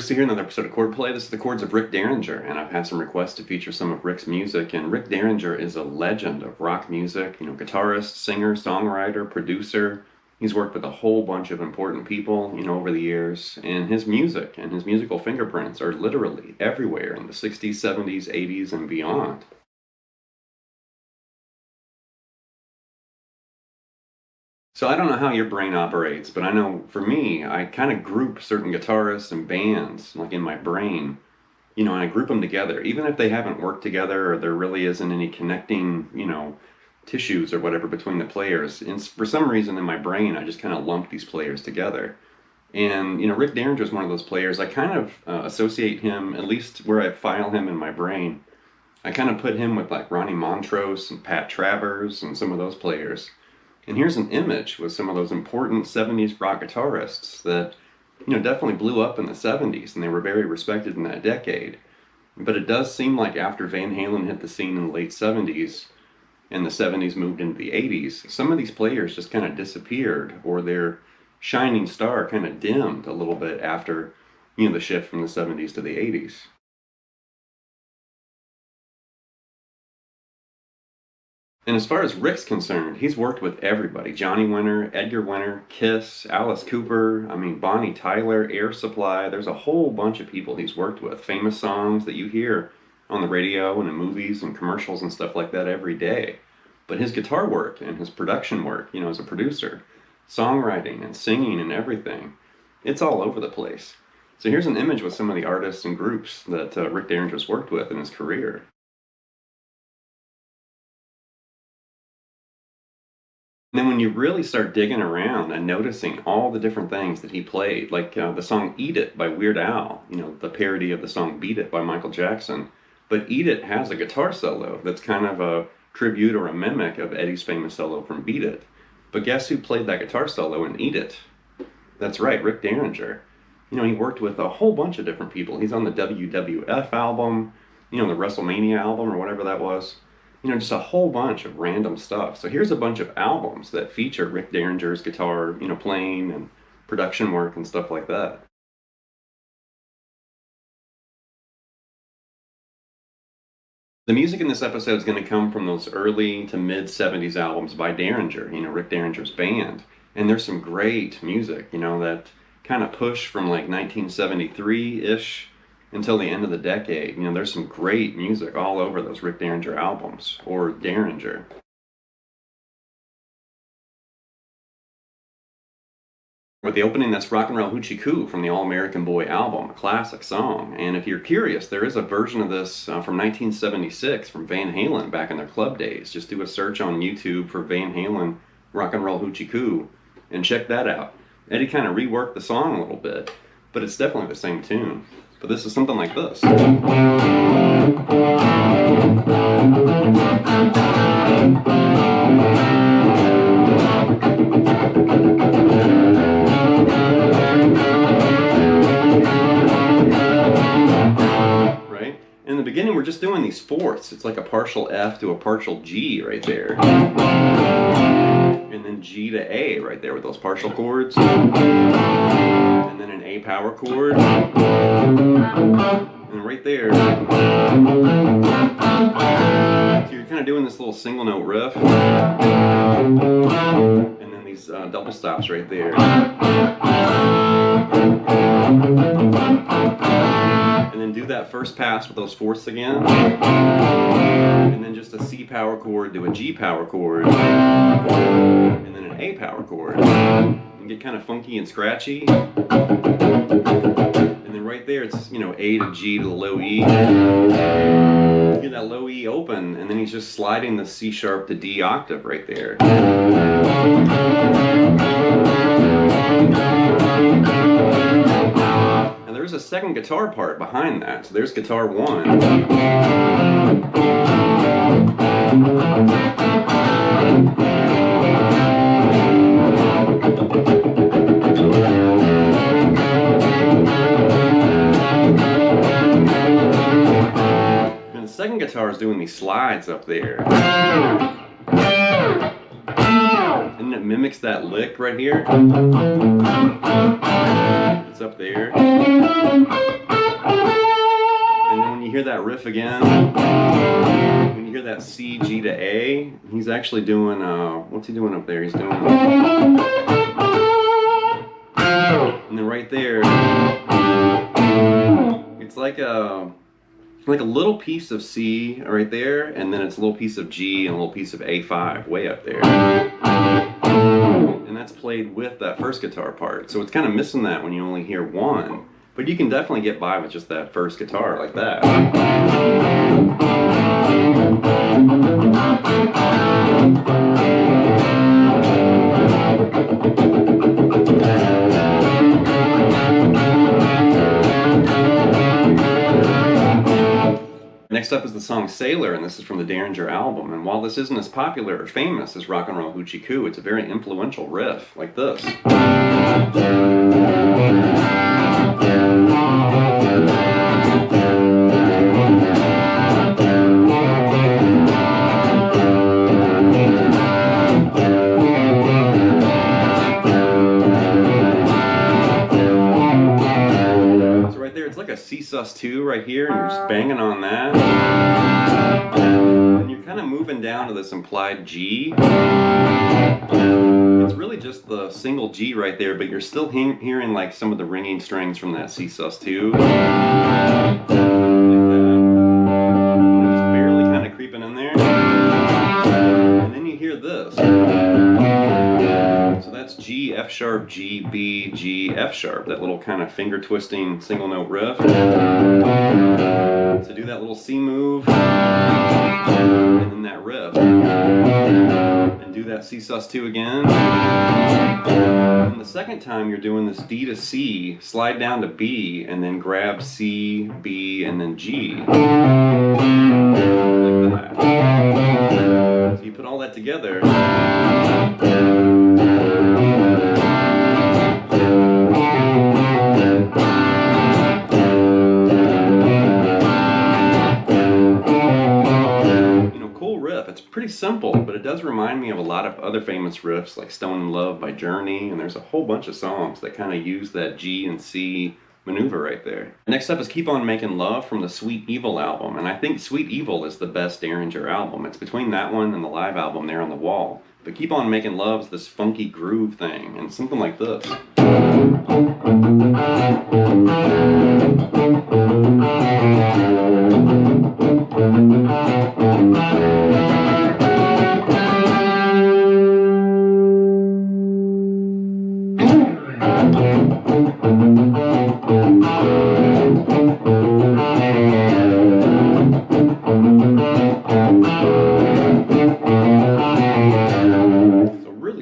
Here, another episode of Chordplay. This is the Chords of Rick Derringer, and I've had some requests to feature some of Rick's music. And Rick Derringer is a legend of rock music, guitarist, singer, songwriter, producer. He's worked with a whole bunch of important people, over the years. And his music and his musical fingerprints are literally everywhere in the 60s, 70s, 80s, and beyond. So I don't know how your brain operates, but I know for me, I kind of group certain guitarists and bands, like in my brain, and I group them together, even if they haven't worked together or there really isn't any connecting, tissues or whatever between the players. And for some reason in my brain, I just kind of lump these players together. And, Rick Derringer is one of those players. I kind of associate him, at least where I file him in my brain, I kind of put him with like Ronnie Montrose and Pat Travers and some of those players. And here's an image with some of those important 70s rock guitarists that, definitely blew up in the 70s, and they were very respected in that decade. But it does seem like after Van Halen hit the scene in the late 70s, and the 70s moved into the 80s, some of these players just kind of disappeared, or their shining star kind of dimmed a little bit after, the shift from the 70s to the 80s. And as far as Rick's concerned, he's worked with everybody. Johnny Winter, Edgar Winter, Kiss, Alice Cooper, Bonnie Tyler, Air Supply. There's a whole bunch of people he's worked with. Famous songs that you hear on the radio and in movies and commercials and stuff like that every day. But his guitar work and his production work, as a producer, songwriting and singing and everything, it's all over the place. So here's an image with some of the artists and groups that Rick Derringer's worked with in his career. And then when you really start digging around and noticing all the different things that he played, like the song Eat It by Weird Al, the parody of the song Beat It by Michael Jackson. But Eat It has a guitar solo that's kind of a tribute or a mimic of Eddie's famous solo from Beat It. But guess who played that guitar solo in Eat It? That's right, Rick Derringer. He worked with a whole bunch of different people. He's on the WWF album, the WrestleMania album or whatever that was. Just a whole bunch of random stuff. So here's a bunch of albums that feature Rick Derringer's guitar, playing and production work and stuff like that. The music in this episode is going to come from those early to mid 70s albums by Derringer, Rick Derringer's band. And there's some great music, that kind of push from like 1973-ish until the end of the decade. There's some great music all over those Rick Derringer albums, or Derringer. With the opening, that's Rock and Roll Hoochie Coo from the All-American Boy album, a classic song. And if you're curious, there is a version of this from 1976 from Van Halen back in their club days. Just do a search on YouTube for Van Halen Rock and Roll Hoochie Coo and check that out. Eddie kind of reworked the song a little bit, but it's definitely the same tune. But this is something like this. Right? In the beginning, we're just doing these fourths. It's like a partial F to a partial G right there. And then G to A right there with those partial chords. And then an A power chord. And right there. So you're kind of doing this little single note riff. And then these double stops right there. And then do that first pass with those fourths again. And then just a C power chord to a G power chord. And then an A power chord. And get kind of funky and scratchy. And then right there, it's, A to G to the low E. Get that low E open, and then he's just sliding the C sharp to D octave right there. And there's a second guitar part behind that. So there's guitar one. second guitar is doing these slides up there. And it mimics that lick right here. It's up there. And then when you hear that riff again, when you hear that C, G to A, he's actually doing, what's he doing up there? He's doing, and then right there, it's like a little piece of C right there, and then it's a little piece of G and a little piece of A5 way up there. And that's played with that first guitar part. So it's kind of missing that when you only hear one. But you can definitely get by with just that first guitar like that. Next up is the song Sailor, and this is from the Derringer album. And while this isn't as popular or famous as Rock and Roll Hoochie Coo, it's a very influential riff, like this. A C sus2 right here, and you're just banging on that, and you're kind of moving down to this implied G. It's really just the single G right there, but you're still hearing like some of the ringing strings from that C sus2. Like that. Just barely kind of creeping in there, and then you hear this. So that's G, F sharp, G, B, G, F sharp, that little kind of finger twisting single note riff. So do that little C move, and then that riff. And do that C sus2 again. And the second time you're doing this D to C, slide down to B, and then grab C, B, and then G. Like that. So you put all that together. It's pretty simple, but it does remind me of a lot of other famous riffs like Stone in Love by Journey, and there's a whole bunch of songs that kind of use that G and C maneuver right there. Next up is Keep On Making Love from the Sweet Evil album, and I think Sweet Evil is the best Derringer album. It's between that one and the live album there on the wall. But Keep On Making Love is this funky groove thing, and something like this.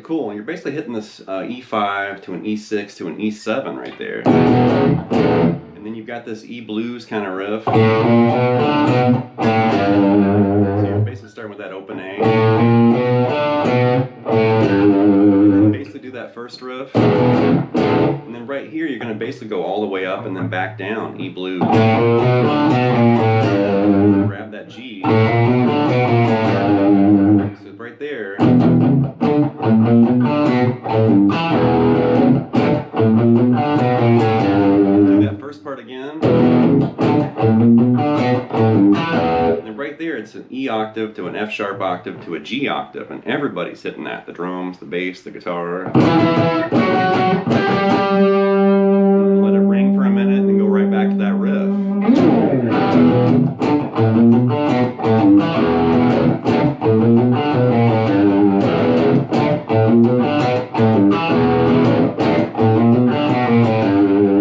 Cool, and you're basically hitting this E5 to an E6 to an E7 right there. And then you've got this E blues kind of riff. So you're basically starting with that open A. And then basically do that first riff. And then right here you're going to basically go all the way up and then back down, E blues. Grab that G. So right there. Do that first part again. And right there it's an E octave to an F sharp octave to a G octave, and everybody's hitting that. The drums, the bass, the guitar. Let it ring for a minute and then go right back to that riff.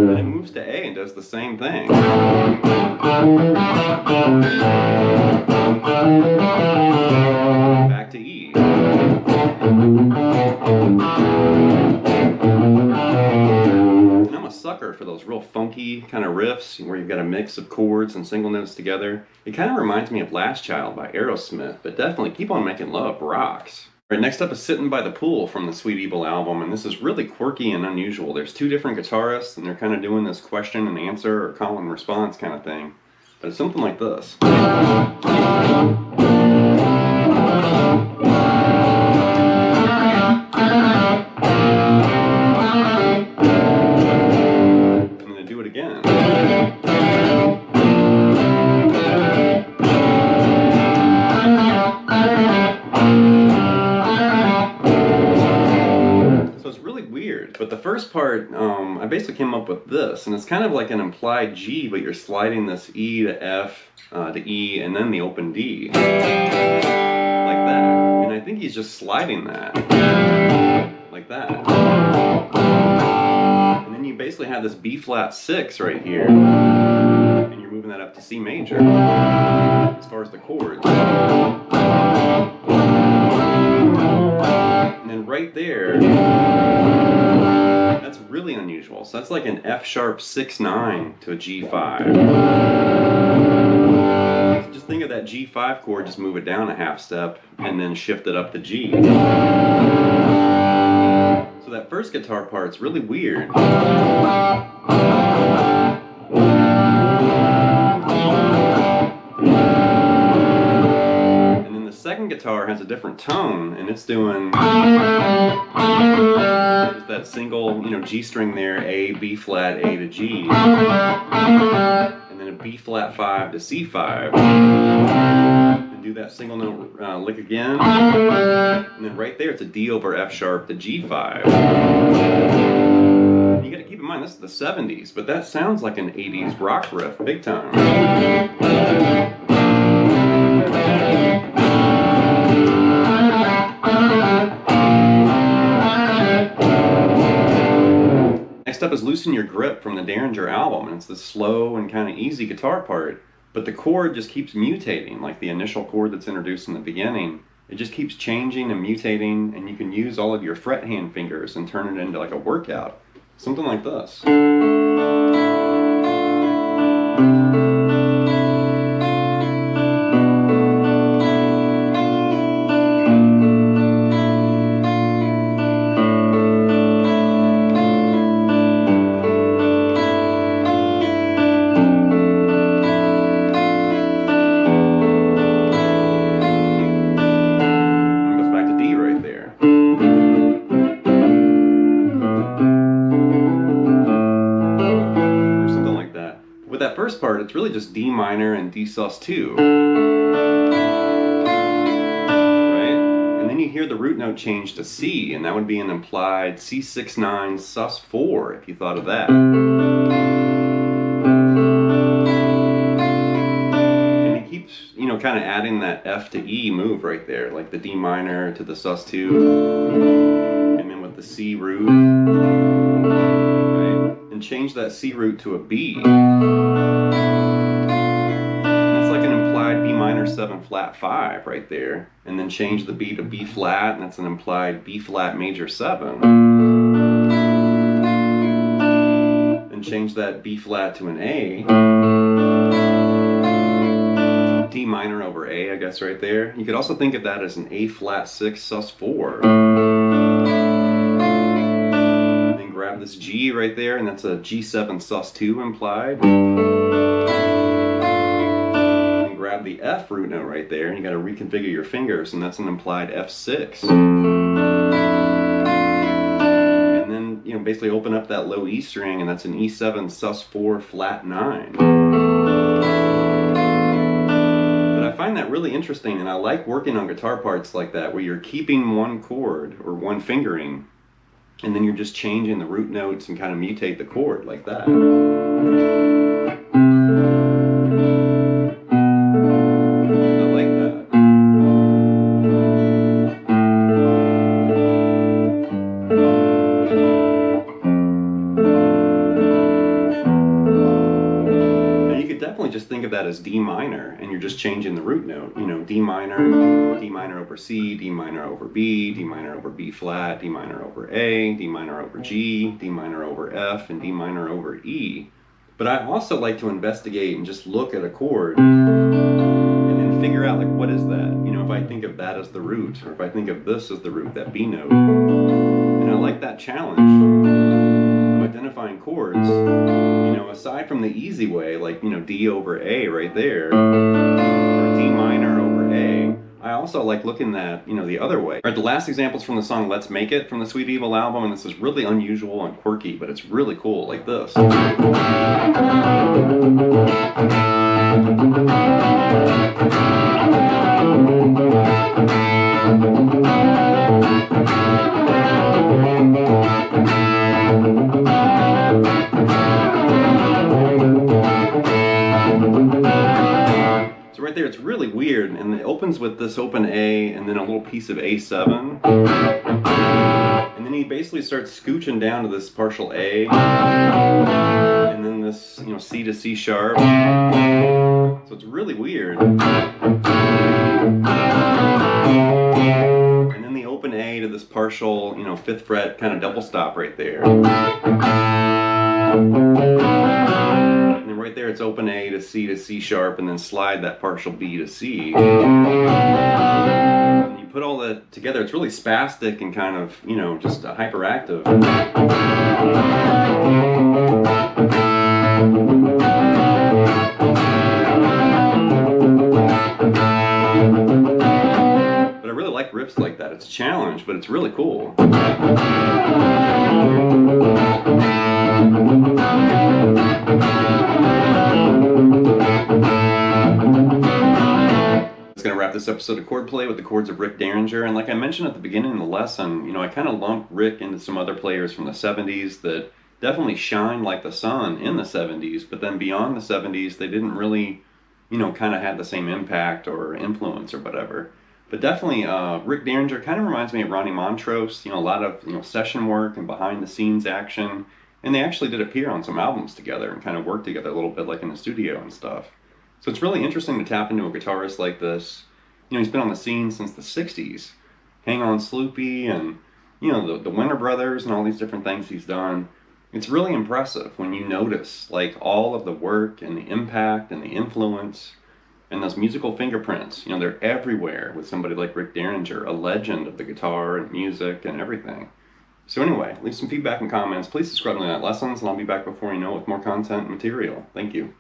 Then it moves to A and does the same thing. Back to E. And I'm a sucker for those real funky kind of riffs where you've got a mix of chords and single notes together. It kind of reminds me of Last Child by Aerosmith, but definitely Keep On Making Love rocks. All right, next up is Sitting by the Pool from the Sweet Evil album, and this is really quirky and unusual. There's two different guitarists, and they're kind of doing this question and answer or call and response kind of thing. But it's something like this. first part, I basically came up with this, and it's kind of like an implied G, but you're sliding this E to F to E, and then the open D, like that. And I think he's just sliding that, like that. And then you basically have this B flat 6 right here, and you're moving that up to C major, as far as the chords. And then right there, that's really unusual. So that's like an F sharp 6/9 to a G5. So just think of that G5 chord, just move it down a half step and then shift it up to G. So that first guitar part's really weird. And then the second guitar has a different tone, and it's doing just that single, G string there, A, B flat, A to G, and then a B flat 5 to C5, and do that single note lick again, and then right there it's a D over F sharp to G5. You got to keep in mind this is the 70s, but that sounds like an 80s rock riff big time. Next up is Loosen Your Grip from the Derringer album, and it's the slow and kind of easy guitar part, but the chord just keeps mutating, like the initial chord that's introduced in the beginning. It just keeps changing and mutating, and you can use all of your fret hand fingers and turn it into like a workout. Something like this. With that first part, it's really just D minor and D sus2, right? And then you hear the root note change to C, and that would be an implied C6/9 sus4 if you thought of that. And he keeps, kind of adding that F to E move right there, like the D minor to the sus2, and then with the C root, right? And change that C root to a B. B minor 7 flat 5 right there, and then change the B to B flat, and that's an implied B flat major 7. Then change that B flat to an A. D minor over A, I guess, right there. You could also think of that as an A flat 6 sus4. Then grab this G right there, and that's a G7 sus2 implied. Grab the F root note right there, and you got to reconfigure your fingers, and that's an implied F6. And then, basically open up that low E string, and that's an E7 sus4 flat 9. But I find that really interesting, and I like working on guitar parts like that, where you're keeping one chord or one fingering, and then you're just changing the root notes and kind of mutate the chord like that. Just think of that as D minor, and you're just changing the root note. D minor over C, D minor over B, D minor over B flat, D minor over A, D minor over G, D minor over F, and D minor over E. But I also like to investigate and just look at a chord and then figure out, like, what is that? If I think of that as the root, or if I think of this as the root, that B note. And I like that challenge of identifying chords. Aside from the easy way, like, D over A right there, or D minor over A, I also like looking at, the other way. All right, the last example is from the song Let's Make It from the Sweet Evil album, and this is really unusual and quirky, but it's really cool, like this. it opens with this open A and then a little piece of A7. And then he basically starts scooching down to this partial A. And then this, you know, C to C sharp. So it's really weird. And then the open A to this partial, you know, 5th fret kind of double stop right there. And then right there it's open A to C sharp, and then slide that partial B to C. And you put all that together, it's really spastic and kind of, you know, just hyperactive. But I really like riffs like that. It's a challenge, but it's really cool. Going to wrap this episode of Chordplay with the chords of Rick Derringer. And like I mentioned at the beginning of the lesson, you know, I kind of lumped Rick into some other players from the 70s that definitely shined like the sun in the 70s, but then beyond the 70s, they didn't really, you know, kind of have the same impact or influence or whatever. But definitely Rick Derringer kind of reminds me of Ronnie Montrose, you know, a lot of, you know, session work and behind the scenes action. And they actually did appear on some albums together and kind of work together a little bit like in the studio and stuff. So it's really interesting to tap into a guitarist like this. You know, he's been on the scene since the 60s. Hang On Sloopy and, you know, the Winter Brothers and all these different things he's done. It's really impressive when you notice, like, all of the work and the impact and the influence and those musical fingerprints. You know, they're everywhere with somebody like Rick Derringer, a legend of the guitar and music and everything. So anyway, leave some feedback and comments. Please subscribe to Night Lessons, and I'll be back before you know it with more content and material. Thank you.